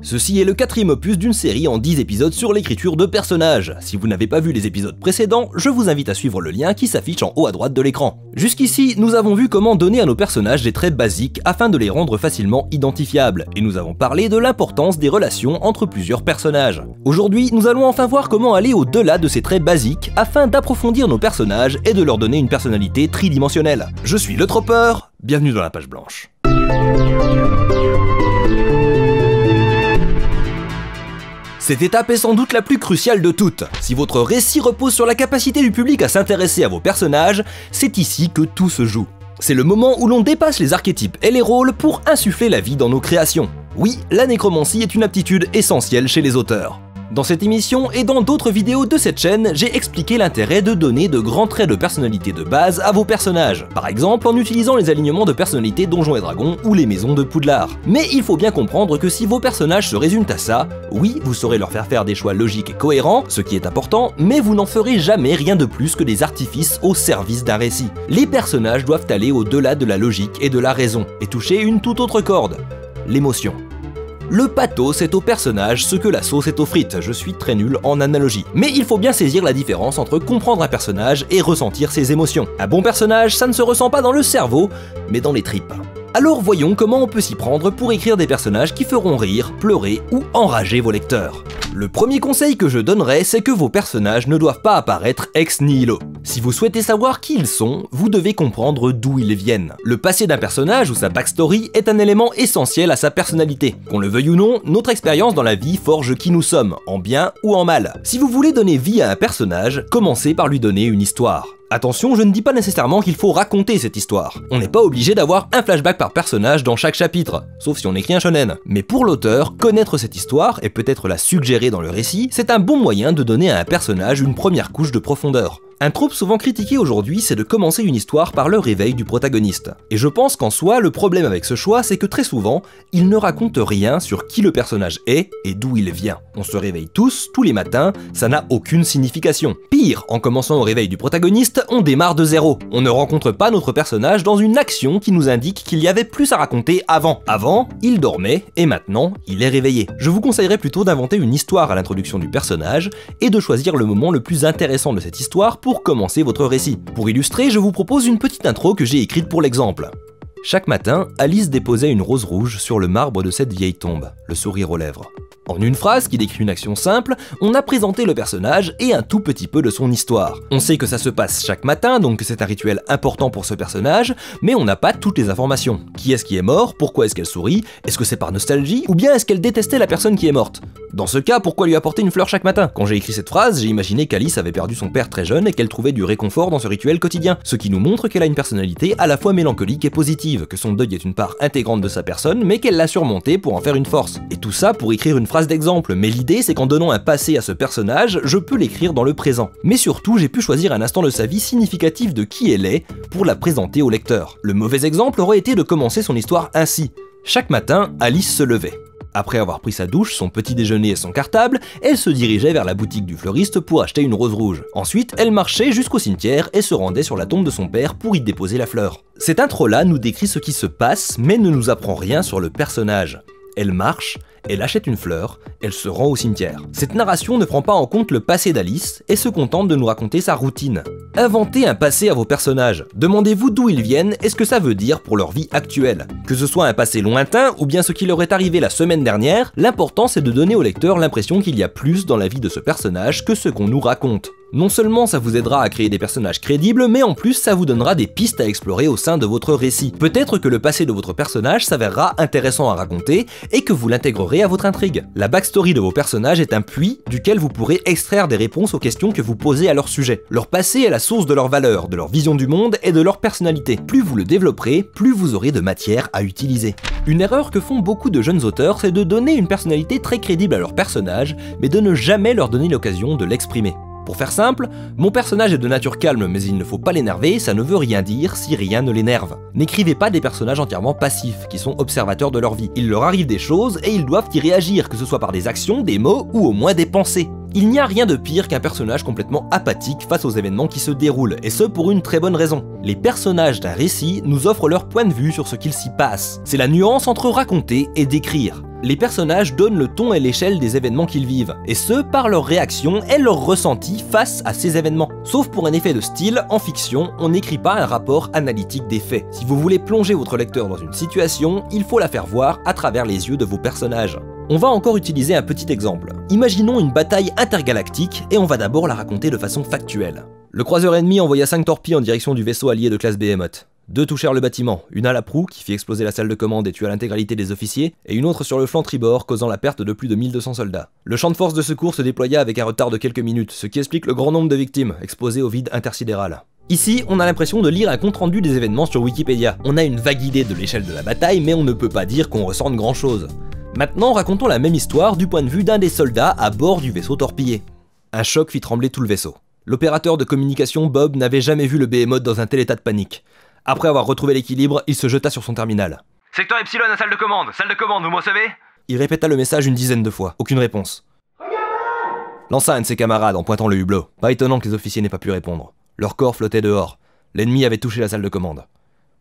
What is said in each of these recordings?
Ceci est le 4e opus d'une série en 10 épisodes sur l'écriture de personnages. Si vous n'avez pas vu les épisodes précédents, je vous invite à suivre le lien qui s'affiche en haut à droite de l'écran. Jusqu'ici, nous avons vu comment donner à nos personnages des traits basiques afin de les rendre facilement identifiables, et nous avons parlé de l'importance des relations entre plusieurs personnages. Aujourd'hui, nous allons enfin voir comment aller au-delà de ces traits basiques afin d'approfondir nos personnages et de leur donner une personnalité tridimensionnelle. Je suis le Tropper, bienvenue dans la page blanche. Cette étape est sans doute la plus cruciale de toutes. Si votre récit repose sur la capacité du public à s'intéresser à vos personnages, c'est ici que tout se joue. C'est le moment où l'on dépasse les archétypes et les rôles pour insuffler la vie dans nos créations. Oui, la nécromancie est une aptitude essentielle chez les auteurs. Dans cette émission et dans d'autres vidéos de cette chaîne, j'ai expliqué l'intérêt de donner de grands traits de personnalité de base à vos personnages, par exemple en utilisant les alignements de personnalité Donjons et Dragons ou les maisons de Poudlard. Mais il faut bien comprendre que si vos personnages se résument à ça, oui, vous saurez leur faire des choix logiques et cohérents, ce qui est important, mais vous n'en ferez jamais rien de plus que des artifices au service d'un récit. Les personnages doivent aller au-delà de la logique et de la raison, et toucher une toute autre corde, l'émotion. Le pathos est au personnage ce que la sauce est aux frites, je suis très nul en analogie. Mais il faut bien saisir la différence entre comprendre un personnage et ressentir ses émotions. Un bon personnage, ça ne se ressent pas dans le cerveau, mais dans les tripes. Alors voyons comment on peut s'y prendre pour écrire des personnages qui feront rire, pleurer ou enrager vos lecteurs. Le premier conseil que je donnerais, c'est que vos personnages ne doivent pas apparaître ex nihilo. Si vous souhaitez savoir qui ils sont, vous devez comprendre d'où ils viennent. Le passé d'un personnage ou sa backstory est un élément essentiel à sa personnalité. Qu'on le veuille ou non, notre expérience dans la vie forge qui nous sommes, en bien ou en mal. Si vous voulez donner vie à un personnage, commencez par lui donner une histoire. Attention, je ne dis pas nécessairement qu'il faut raconter cette histoire. On n'est pas obligé d'avoir un flashback par personnage dans chaque chapitre, sauf si on écrit un shonen. Mais pour l'auteur, connaître cette histoire et peut-être la suggérer dans le récit, c'est un bon moyen de donner à un personnage une première couche de profondeur. Un trope souvent critiqué aujourd'hui, c'est de commencer une histoire par le réveil du protagoniste. Et je pense qu'en soi, le problème avec ce choix, c'est que très souvent, il ne raconte rien sur qui le personnage est et d'où il vient. On se réveille tous les matins, ça n'a aucune signification. Pire, en commençant au réveil du protagoniste, on démarre de zéro. On ne rencontre pas notre personnage dans une action qui nous indique qu'il y avait plus à raconter avant. Avant, il dormait et maintenant, il est réveillé. Je vous conseillerais plutôt d'inventer une histoire à l'introduction du personnage et de choisir le moment le plus intéressant de cette histoire pour commencer votre récit. Pour illustrer, je vous propose une petite intro que j'ai écrite pour l'exemple. Chaque matin, Alice déposait une rose rouge sur le marbre de cette vieille tombe, le sourire aux lèvres. En une phrase qui décrit une action simple, on a présenté le personnage et un tout petit peu de son histoire. On sait que ça se passe chaque matin, donc que c'est un rituel important pour ce personnage, mais on n'a pas toutes les informations. Qui est-ce qui est mort? Pourquoi est-ce qu'elle sourit? Est-ce que c'est par nostalgie? Ou bien est-ce qu'elle détestait la personne qui est morte? Dans ce cas, pourquoi lui apporter une fleur chaque matin? Quand j'ai écrit cette phrase, j'ai imaginé qu'Alice avait perdu son père très jeune et qu'elle trouvait du réconfort dans ce rituel quotidien, ce qui nous montre qu'elle a une personnalité à la fois mélancolique et positive, que son deuil est une part intégrante de sa personne, mais qu'elle l'a surmonté pour en faire une force. Et tout ça pour écrire une phrase d'exemple, mais l'idée c'est qu'en donnant un passé à ce personnage, je peux l'écrire dans le présent. Mais surtout, j'ai pu choisir un instant de sa vie significatif de qui elle est pour la présenter au lecteur. Le mauvais exemple aurait été de commencer son histoire ainsi. Chaque matin, Alice se levait. Après avoir pris sa douche, son petit déjeuner et son cartable, elle se dirigeait vers la boutique du fleuriste pour acheter une rose rouge. Ensuite, elle marchait jusqu'au cimetière et se rendait sur la tombe de son père pour y déposer la fleur. Cette intro-là nous décrit ce qui se passe, mais ne nous apprend rien sur le personnage. Elle marche, elle achète une fleur, elle se rend au cimetière. Cette narration ne prend pas en compte le passé d'Alice et se contente de nous raconter sa routine. Inventez un passé à vos personnages. Demandez-vous d'où ils viennent et ce que ça veut dire pour leur vie actuelle. Que ce soit un passé lointain ou bien ce qui leur est arrivé la semaine dernière, l'important c'est de donner au lecteur l'impression qu'il y a plus dans la vie de ce personnage que ce qu'on nous raconte. Non seulement ça vous aidera à créer des personnages crédibles, mais en plus ça vous donnera des pistes à explorer au sein de votre récit. Peut-être que le passé de votre personnage s'avérera intéressant à raconter et que vous l'intégrerez à votre intrigue. La backstory de vos personnages est un puits duquel vous pourrez extraire des réponses aux questions que vous posez à leur sujet. Leur passé est la source de leurs valeurs, de leur vision du monde et de leur personnalité. Plus vous le développerez, plus vous aurez de matière à utiliser. Une erreur que font beaucoup de jeunes auteurs, c'est de donner une personnalité très crédible à leur personnage, mais de ne jamais leur donner l'occasion de l'exprimer. Pour faire simple, mon personnage est de nature calme mais il ne faut pas l'énerver, ça ne veut rien dire si rien ne l'énerve. N'écrivez pas des personnages entièrement passifs, qui sont observateurs de leur vie. Il leur arrive des choses et ils doivent y réagir, que ce soit par des actions, des mots ou au moins des pensées. Il n'y a rien de pire qu'un personnage complètement apathique face aux événements qui se déroulent, et ce pour une très bonne raison. Les personnages d'un récit nous offrent leur point de vue sur ce qu'il s'y passe. C'est la nuance entre raconter et décrire. Les personnages donnent le ton et l'échelle des événements qu'ils vivent, et ce, par leurs réactions et leurs ressentis face à ces événements. Sauf pour un effet de style, en fiction, on n'écrit pas un rapport analytique des faits. Si vous voulez plonger votre lecteur dans une situation, il faut la faire voir à travers les yeux de vos personnages. On va encore utiliser un petit exemple. Imaginons une bataille intergalactique, et on va d'abord la raconter de façon factuelle. Le croiseur ennemi envoya 5 torpilles en direction du vaisseau allié de classe Behemoth. 2 touchèrent le bâtiment, une à la proue qui fit exploser la salle de commande et tua l'intégralité des officiers, et une autre sur le flanc tribord causant la perte de plus de 1200 soldats. Le champ de force de secours se déploya avec un retard de quelques minutes, ce qui explique le grand nombre de victimes exposées au vide intersidéral. Ici, on a l'impression de lire un compte-rendu des événements sur Wikipédia. On a une vague idée de l'échelle de la bataille, mais on ne peut pas dire qu'on ressente grand chose. Maintenant, racontons la même histoire du point de vue d'un des soldats à bord du vaisseau torpillé. Un choc fit trembler tout le vaisseau. L'opérateur de communication Bob n'avait jamais vu le Behemoth dans un tel état de panique. Après avoir retrouvé l'équilibre, il se jeta sur son terminal. « Secteur Epsilon à salle de commande, vous me recevez ?» Il répéta le message une dizaine de fois, aucune réponse. Lança un de ses camarades en pointant le hublot. Pas étonnant que les officiers n'aient pas pu répondre. Leur corps flottait dehors. L'ennemi avait touché la salle de commande.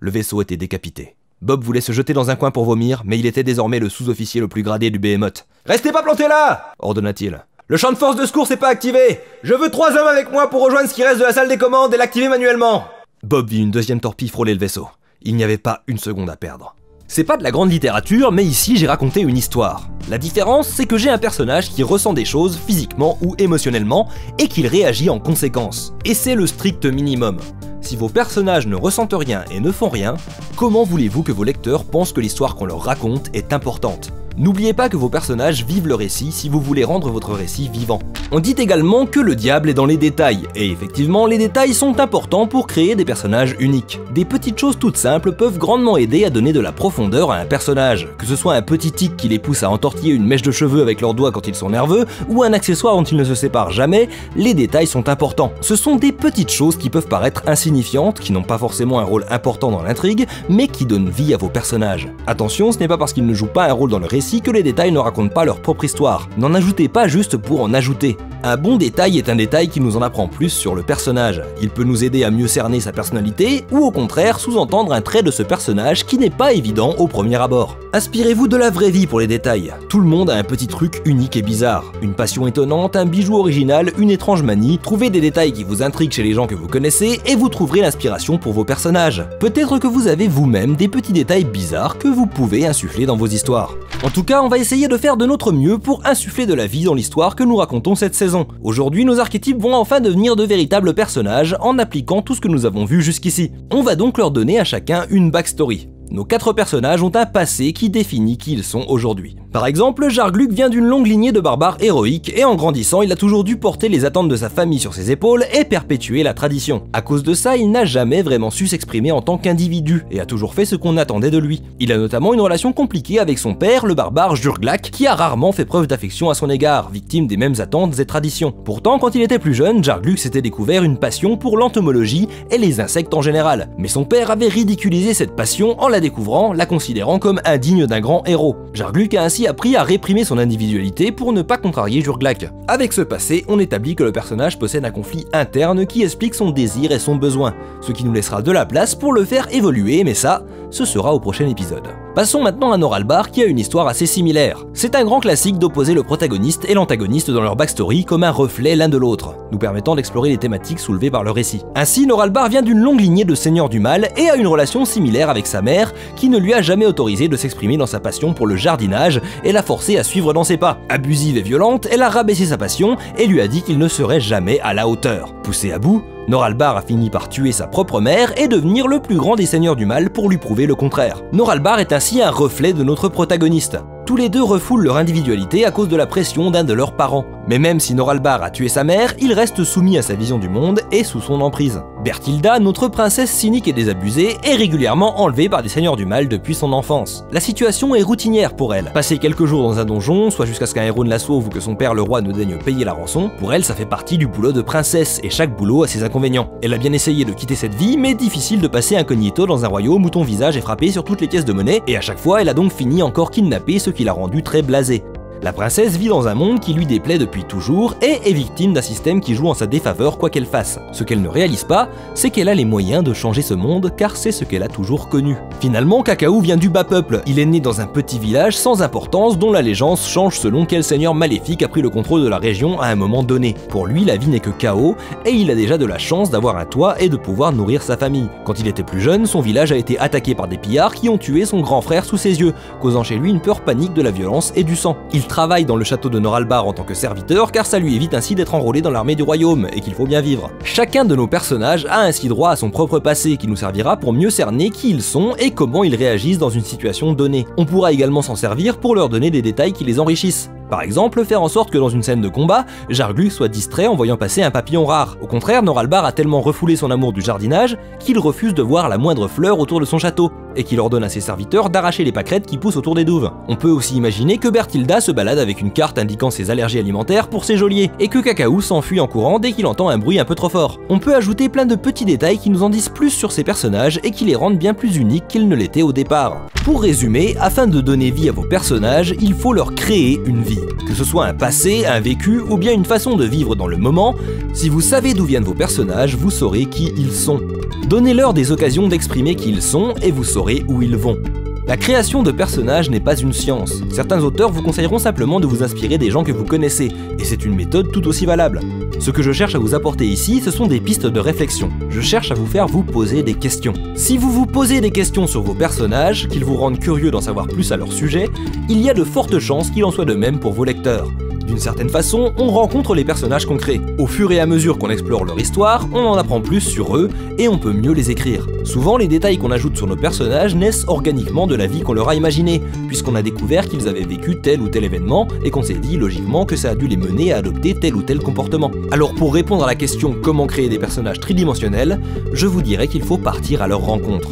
Le vaisseau était décapité. Bob voulait se jeter dans un coin pour vomir, mais il était désormais le sous-officier le plus gradé du Behemoth. « Restez pas plantés là !» ordonna-t-il. « Le champ de force de secours n'est pas activé. Je veux 3 hommes avec moi pour rejoindre ce qui reste de la salle des commandes et l'activer manuellement. » Bob vit une deuxième torpille frôler le vaisseau. Il n'y avait pas une seconde à perdre. C'est pas de la grande littérature, mais ici j'ai raconté une histoire. La différence, c'est que j'ai un personnage qui ressent des choses physiquement ou émotionnellement et qu'il réagit en conséquence. Et c'est le strict minimum. Si vos personnages ne ressentent rien et ne font rien, comment voulez-vous que vos lecteurs pensent que l'histoire qu'on leur raconte est importante ? N'oubliez pas que vos personnages vivent le récit si vous voulez rendre votre récit vivant. On dit également que le diable est dans les détails, et effectivement les détails sont importants pour créer des personnages uniques. Des petites choses toutes simples peuvent grandement aider à donner de la profondeur à un personnage, que ce soit un petit tic qui les pousse à entortiller une mèche de cheveux avec leurs doigts quand ils sont nerveux, ou un accessoire dont ils ne se séparent jamais, les détails sont importants. Ce sont des petites choses qui peuvent paraître insignifiantes, qui n'ont pas forcément un rôle important dans l'intrigue, mais qui donnent vie à vos personnages. Attention, ce n'est pas parce qu'ils ne jouent pas un rôle dans le récit que les détails ne racontent pas leur propre histoire. N'en ajoutez pas juste pour en ajouter. Un bon détail est un détail qui nous en apprend plus sur le personnage. Il peut nous aider à mieux cerner sa personnalité, ou au contraire sous-entendre un trait de ce personnage qui n'est pas évident au premier abord. Inspirez-vous de la vraie vie pour les détails. Tout le monde a un petit truc unique et bizarre. Une passion étonnante, un bijou original, une étrange manie. Trouvez des détails qui vous intriguent chez les gens que vous connaissez et vous trouverez l'inspiration pour vos personnages. Peut-être que vous avez vous-même des petits détails bizarres que vous pouvez insuffler dans vos histoires. En tout cas, on va essayer de faire de notre mieux pour insuffler de la vie dans l'histoire que nous racontons cette saison. Aujourd'hui, nos archétypes vont enfin devenir de véritables personnages en appliquant tout ce que nous avons vu jusqu'ici. On va donc leur donner à chacun une backstory. Nos 4 personnages ont un passé qui définit qui ils sont aujourd'hui. Par exemple, Jargluk vient d'une longue lignée de barbares héroïques et en grandissant, il a toujours dû porter les attentes de sa famille sur ses épaules et perpétuer la tradition. À cause de ça, il n'a jamais vraiment su s'exprimer en tant qu'individu et a toujours fait ce qu'on attendait de lui. Il a notamment une relation compliquée avec son père, le barbare Jurglak, qui a rarement fait preuve d'affection à son égard, victime des mêmes attentes et traditions. Pourtant, quand il était plus jeune, Jargluk s'était découvert une passion pour l'entomologie et les insectes en général. Mais son père avait ridiculisé cette passion en la découvrant, la considérant comme indigne d'un grand héros. Jargluk a ainsi appris à réprimer son individualité pour ne pas contrarier Jurglak. Avec ce passé, on établit que le personnage possède un conflit interne qui explique son désir et son besoin, ce qui nous laissera de la place pour le faire évoluer, mais ça, ce sera au prochain épisode. Passons maintenant à Noralbar qui a une histoire assez similaire. C'est un grand classique d'opposer le protagoniste et l'antagoniste dans leur backstory comme un reflet l'un de l'autre, nous permettant d'explorer les thématiques soulevées par le récit. Ainsi, Noralbar vient d'une longue lignée de seigneurs du mal et a une relation similaire avec sa mère qui ne lui a jamais autorisé de s'exprimer dans sa passion pour le jardinage et l'a forcé à suivre dans ses pas. Abusive et violente, elle a rabaissé sa passion et lui a dit qu'il ne serait jamais à la hauteur. Poussé à bout, Noralbar a fini par tuer sa propre mère et devenir le plus grand des seigneurs du mal pour lui prouver le contraire. Noralbar est ainsi un reflet de notre protagoniste. Tous les deux refoulent leur individualité à cause de la pression d'un de leurs parents. Mais même si Noralbar a tué sa mère, il reste soumis à sa vision du monde et sous son emprise. Berthilda, notre princesse cynique et désabusée, est régulièrement enlevée par des seigneurs du mal depuis son enfance. La situation est routinière pour elle. Passer quelques jours dans un donjon, soit jusqu'à ce qu'un héros ne la sauve ou que son père le roi ne daigne payer la rançon, pour elle ça fait partie du boulot de princesse et chaque boulot a ses inconvénients. Elle a bien essayé de quitter cette vie, mais difficile de passer incognito dans un royaume où ton visage est frappé sur toutes les caisses de monnaie et à chaque fois elle a donc fini encore kidnappée, ce qui l'a rendue très blasée. La princesse vit dans un monde qui lui déplaît depuis toujours et est victime d'un système qui joue en sa défaveur quoi qu'elle fasse. Ce qu'elle ne réalise pas, c'est qu'elle a les moyens de changer ce monde car c'est ce qu'elle a toujours connu. Finalement, Cacao vient du bas peuple. Il est né dans un petit village sans importance dont la légende change selon quel seigneur maléfique a pris le contrôle de la région à un moment donné. Pour lui, la vie n'est que chaos et il a déjà de la chance d'avoir un toit et de pouvoir nourrir sa famille. Quand il était plus jeune, son village a été attaqué par des pillards qui ont tué son grand frère sous ses yeux, causant chez lui une peur panique de la violence et du sang. Il travaille dans le château de Noralbar en tant que serviteur car ça lui évite ainsi d'être enrôlé dans l'armée du royaume et qu'il faut bien vivre. Chacun de nos personnages a ainsi droit à son propre passé qui nous servira pour mieux cerner qui ils sont et comment ils réagissent dans une situation donnée. On pourra également s'en servir pour leur donner des détails qui les enrichissent. Par exemple, faire en sorte que dans une scène de combat, Jarglu soit distrait en voyant passer un papillon rare. Au contraire, Noralbar a tellement refoulé son amour du jardinage qu'il refuse de voir la moindre fleur autour de son château, et qu'il ordonne à ses serviteurs d'arracher les pâquerettes qui poussent autour des douves. On peut aussi imaginer que Berthilda se balade avec une carte indiquant ses allergies alimentaires pour ses geôliers, et que Cacao s'enfuit en courant dès qu'il entend un bruit un peu trop fort. On peut ajouter plein de petits détails qui nous en disent plus sur ces personnages et qui les rendent bien plus uniques qu'ils ne l'étaient au départ. Pour résumer, afin de donner vie à vos personnages, il faut leur créer une vie. Que ce soit un passé, un vécu ou bien une façon de vivre dans le moment, si vous savez d'où viennent vos personnages, vous saurez qui ils sont. Donnez-leur des occasions d'exprimer qui ils sont et vous saurez où ils vont. La création de personnages n'est pas une science. Certains auteurs vous conseilleront simplement de vous inspirer des gens que vous connaissez, et c'est une méthode tout aussi valable. Ce que je cherche à vous apporter ici, ce sont des pistes de réflexion. Je cherche à vous faire vous poser des questions. Si vous vous posez des questions sur vos personnages, qu'ils vous rendent curieux d'en savoir plus à leur sujet, il y a de fortes chances qu'il en soit de même pour vos lecteurs. D'une certaine façon, on rencontre les personnages qu'on crée. Au fur et à mesure qu'on explore leur histoire, on en apprend plus sur eux et on peut mieux les écrire. Souvent, les détails qu'on ajoute sur nos personnages naissent organiquement de la vie qu'on leur a imaginée, puisqu'on a découvert qu'ils avaient vécu tel ou tel événement et qu'on s'est dit logiquement que ça a dû les mener à adopter tel ou tel comportement. Alors pour répondre à la question comment créer des personnages tridimensionnels, je vous dirais qu'il faut partir à leur rencontre.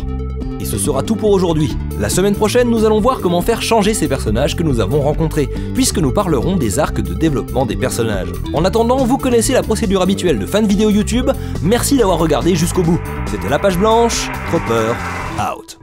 Et ce sera tout pour aujourd'hui. La semaine prochaine, nous allons voir comment faire changer ces personnages que nous avons rencontrés, puisque nous parlerons des arcs de développement des personnages. En attendant, vous connaissez la procédure habituelle de fin de vidéo YouTube, merci d'avoir regardé jusqu'au bout. C'était La Page Blanche, Tropper, out.